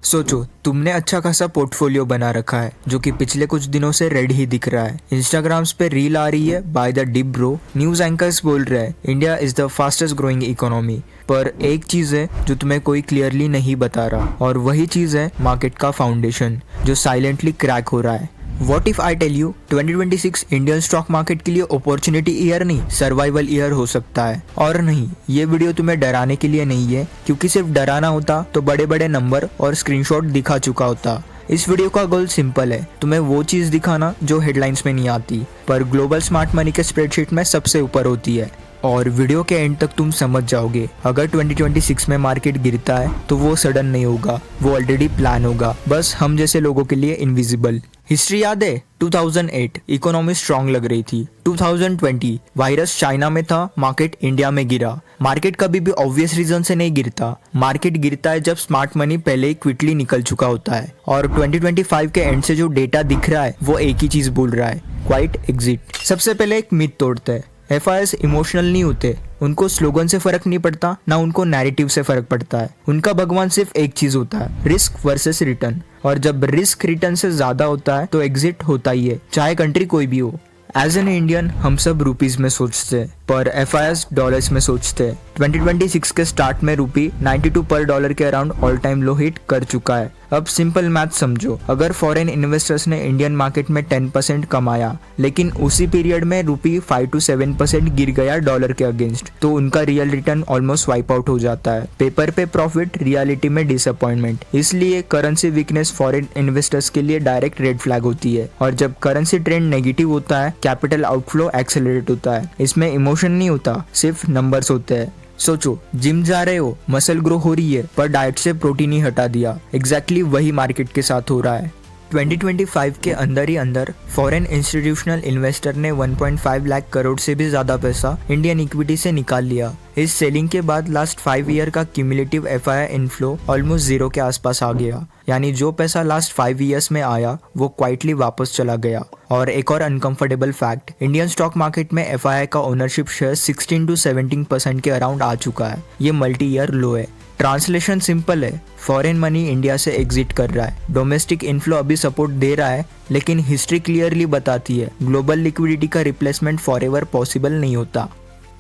सोचो तुमने अच्छा खासा पोर्टफोलियो बना रखा है जो कि पिछले कुछ दिनों से रेड ही दिख रहा है। इंस्टाग्राम्स पे रील आ रही है by the dip bro, news anchors बोल रहे हैं India is the fastest growing economy. पर एक चीज है जो तुम्हें कोई क्लियरली नहीं बता रहा, और वही चीज है मार्केट का फाउंडेशन जो साइलेंटली क्रैक हो रहा है। What if I tell you 2026 Indian stock market के लिए अपॉर्चुनिटी ईयर नहीं, सर्वाइवल ईयर हो सकता है। और नहीं, ये वीडियो तुम्हें डराने के लिए नहीं है, क्योंकि सिर्फ डराना होता तो बड़े बड़े नंबर और स्क्रीनशॉट दिखा चुका होता। इस वीडियो का गोल सिंपल है, तुम्हें वो चीज दिखाना जो हेडलाइंस में नहीं आती पर ग्लोबल स्मार्ट मनी के स्प्रेडशीट में सबसे ऊपर होती है। और वीडियो के एंड तक तुम समझ जाओगे, अगर 2026 में मार्केट गिरता है तो वो सडन नहीं होगा, वो ऑलरेडी प्लान होगा, बस हम जैसे लोगों के लिए इनविजिबल। हिस्ट्री याद है? 2008 इकोनॉमी स्ट्रांग लग रही थी। 2020 वायरस चाइना में था, मार्केट इंडिया में गिरा। मार्केट कभी भी ऑब्वियस रीजन से नहीं गिरता, मार्केट गिरता है जब स्मार्ट मनी पहले ही क्विकली निकल चुका होता है। और 2025 के एंड से जो डेटा दिख रहा है वो एक ही चीज बोल रहा है, क्वाइट एग्जिट। सबसे पहले एक मिथ तोड़ते हैं, FIS इमोशनल नहीं होते, उनको स्लोगन से फर्क नहीं पड़ता, ना उनको नैरेटिव से फर्क पड़ता है। उनका भगवान सिर्फ एक चीज होता है, रिस्क वर्सेस रिटर्न। और जब रिस्क रिटर्न से ज्यादा होता है तो एग्जिट होता ही है, चाहे कंट्री कोई भी हो। एज एन इंडियन हम सब रुपीज में सोचते हैं, पर FIS डॉलर्स में सोचते हैं। 2026 के स्टार्ट में रूपी 92 पर डॉलर के अराउंड ऑल टाइम लो हिट कर चुका है। अब सिंपल मैथ समझो, अगर फॉरेन इन्वेस्टर्स ने इंडियन मार्केट में 10% कमाया, लेकिन उसी पीरियड में रूपी 5 to 7% गिर गया डॉलर के अगेंस्ट, तो उनका real return almost wipe out हो जाता है। पेपर पे प्रॉफिट, रियलिटी में डिसअपॉइंटमेंट। इसलिए करेंसी वीकनेस फॉरेन इन्वेस्टर्स के लिए डायरेक्ट रेड फ्लैग होती है। और जब करेंसी ट्रेंड नेगेटिव होता है, कैपिटल आउटफ्लो एक्सेलरेट होता है। इसमें इमोशन नहीं होता, सिर्फ नंबर्स होते हैं। सोचो, जिम जा रहे हो, मसल ग्रो हो रही है, पर डाइट से प्रोटीन ही हटा दिया। एग्जैक्टली वही मार्केट के साथ हो रहा है। 2025 के अंदर ही अंदर फॉरेन इंस्टीट्यूशनल इन्वेस्टर ने 1.5 लाख करोड़ से भी ज्यादा पैसा इंडियन इक्विटी से निकाल लिया। इस सेलिंग के बाद लास्ट 5 ईयर का cumulative FII inflow almost zero के आसपास आ गया। यानी जो पैसा लास्ट 5 ईयर्स में आया वो क्वाइटली वापस चला गया। और एक और uncomfortable fact, Indian stock market में FII का ओनरशिप शेयर 16 to 17% के अराउंड आ चुका है। ये मल्टी ईयर लो है। ट्रांसलेशन सिंपल है, फॉरेन मनी इंडिया से एग्जिट कर रहा है, डोमेस्टिक इनफ्लो अभी सपोर्ट दे रहा है, लेकिन हिस्ट्री क्लियरली बताती है ग्लोबल लिक्विडिटी का रिप्लेसमेंट फॉरएवर पॉसिबल नहीं होता।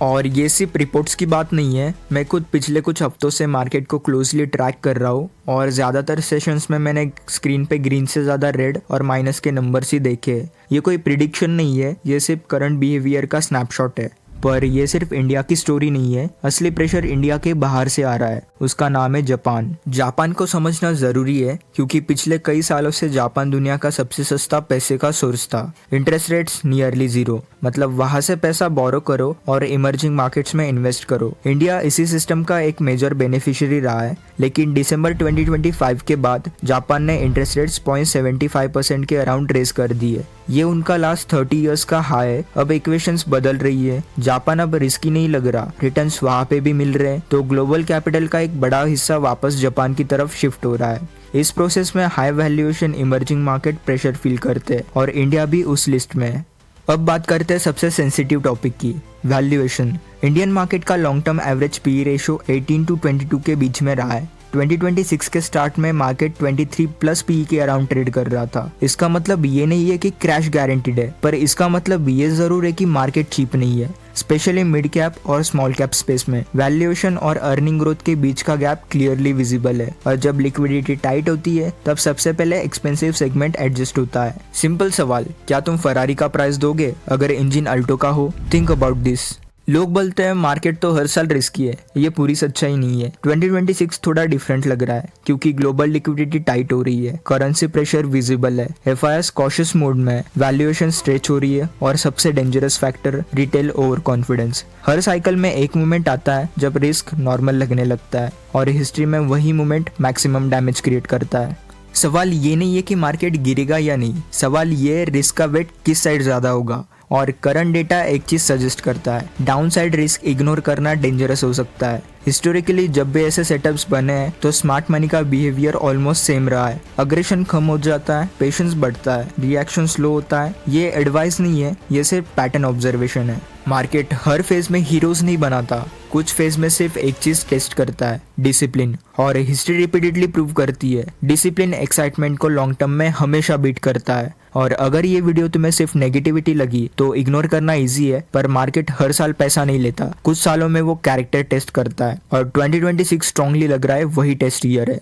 और ये सिर्फ रिपोर्ट्स की बात नहीं है, मैं खुद पिछले कुछ हफ्तों से मार्केट को क्लोजली ट्रैक कर रहा हूँ, और ज़्यादातर सेशंस में मैंने स्क्रीन पे ग्रीन से ज़्यादा रेड और माइनस के नंबर्स ही देखे। ये कोई प्रिडिक्शन नहीं है, ये सिर्फ करंट बिहेवियर का स्नैपशॉट है। पर ये सिर्फ इंडिया की स्टोरी नहीं है, असली प्रेशर इंडिया के बाहर से आ रहा है। उसका नाम है जापान। जापान को समझना जरूरी है, क्योंकि पिछले कई सालों से जापान दुनिया का सबसे सस्ता पैसे का सोर्स था। इंटरेस्ट रेट्स नियरली जीरो, मतलब वहां से पैसा बोरो करो और इमर्जिंग मार्केट्स में इन्वेस्ट करो। इंडिया इसी सिस्टम का एक मेजर बेनिफिशियरी रहा है, लेकिन दिसंबर 2025 के बाद जापान ने इंटरेस्ट रेट्स 0.75% के अराउंड रेज कर दिए। ये उनका लास्ट 30 इयर्स का हाई है। अब इक्वेशंस बदल रही है, जापान अब रिस्की नहीं लग रहा, रिटर्न्स वहां पे भी मिल रहे हैं, तो ग्लोबल कैपिटल का एक बड़ा हिस्सा वापस जापान की तरफ शिफ्ट हो रहा है। इस प्रोसेस में high valuation emerging market pressure feel करते हैं, और इंडिया भी उस लिस्ट में है। अब बात करते हैं सबसे सेंसिटिव टॉपिक की, वैल्यूएशन। इंडियन मार्केट का long term average PE ratio 18 to 22 के बीच में रहा है। 2026 के स्टार्ट में मार्केट 23+ PE के अराउंड ट्रेड कर रहा था। इसका मतलब ये नहीं है कि क्रैश गारंटीड है, पर इसका मतलब ये जरूर है कि मार्केट चीप नहीं है। स्पेशली मिड कैप और स्मॉल कैप स्पेस में वैल्यूएशन और अर्निंग ग्रोथ के बीच का गैप क्लियरली विजिबल है। और जब लिक्विडिटी टाइट होती है, तब सबसे पहले एक्सपेंसिव सेगमेंट एडजस्ट होता है। सिंपल सवाल, क्या तुम फरारी का प्राइस दोगे अगर इंजन अल्टो का हो? Think about this. लोग बोलते हैं मार्केट तो हर साल रिस्की है, ये पूरी सच्चाई नहीं है। 2026 थोड़ा डिफरेंट लग रहा है, क्योंकि ग्लोबल लिक्विडिटी टाइट हो रही है, करेंसी प्रेशर विजिबल है, FIS कॉशियस मोड में है, वैल्यूएशन स्ट्रेच हो रही है, और सबसे dangerous factor retail overconfidence. हर साइकिल में एक मोमेंट आता है जब रिस्क नॉर्मल लगने लगता है, और हिस्ट्री में वही मोमेंट मैक्सिमम डैमेज क्रिएट करता है। सवाल ये नहीं है कि मार्केट गिरेगा या नहीं, सवाल ये है रिस्क का वेट किस साइड ज्यादा होगा। और करंट डेटा एक चीज सजेस्ट करता है, डाउन साइड रिस्क इग्नोर करना डेंजरस हो सकता है। हिस्टोरिकली जब भी ऐसे सेटअप्स बने हैं तो स्मार्ट मनी का बिहेवियर ऑलमोस्ट सेम रहा है। अग्रेशन कम हो जाता है, पेशेंस बढ़ता है, रिएक्शन स्लो होता है। ये एडवाइस नहीं है, ये सिर्फ पैटर्न ऑब्जर्वेशन है। मार्केट हर फेज में हीरोज नहीं बनाता, कुछ फेज में सिर्फ एक चीज टेस्ट करता है, डिसिप्लिन। और हिस्ट्री रिपीटेडली प्रूव करती है डिसिप्लिन एक्साइटमेंट को लॉन्ग टर्म में हमेशा बीट करता है। और अगर ये वीडियो तुम्हें सिर्फ नेगेटिविटी लगी तो इग्नोर करना इजी है, पर मार्केट हर साल पैसा नहीं लेता, कुछ सालों में वो कैरेक्टर टेस्ट करता है और 2026 स्ट्रांगली लग रहा है वही टेस्ट ईयर है।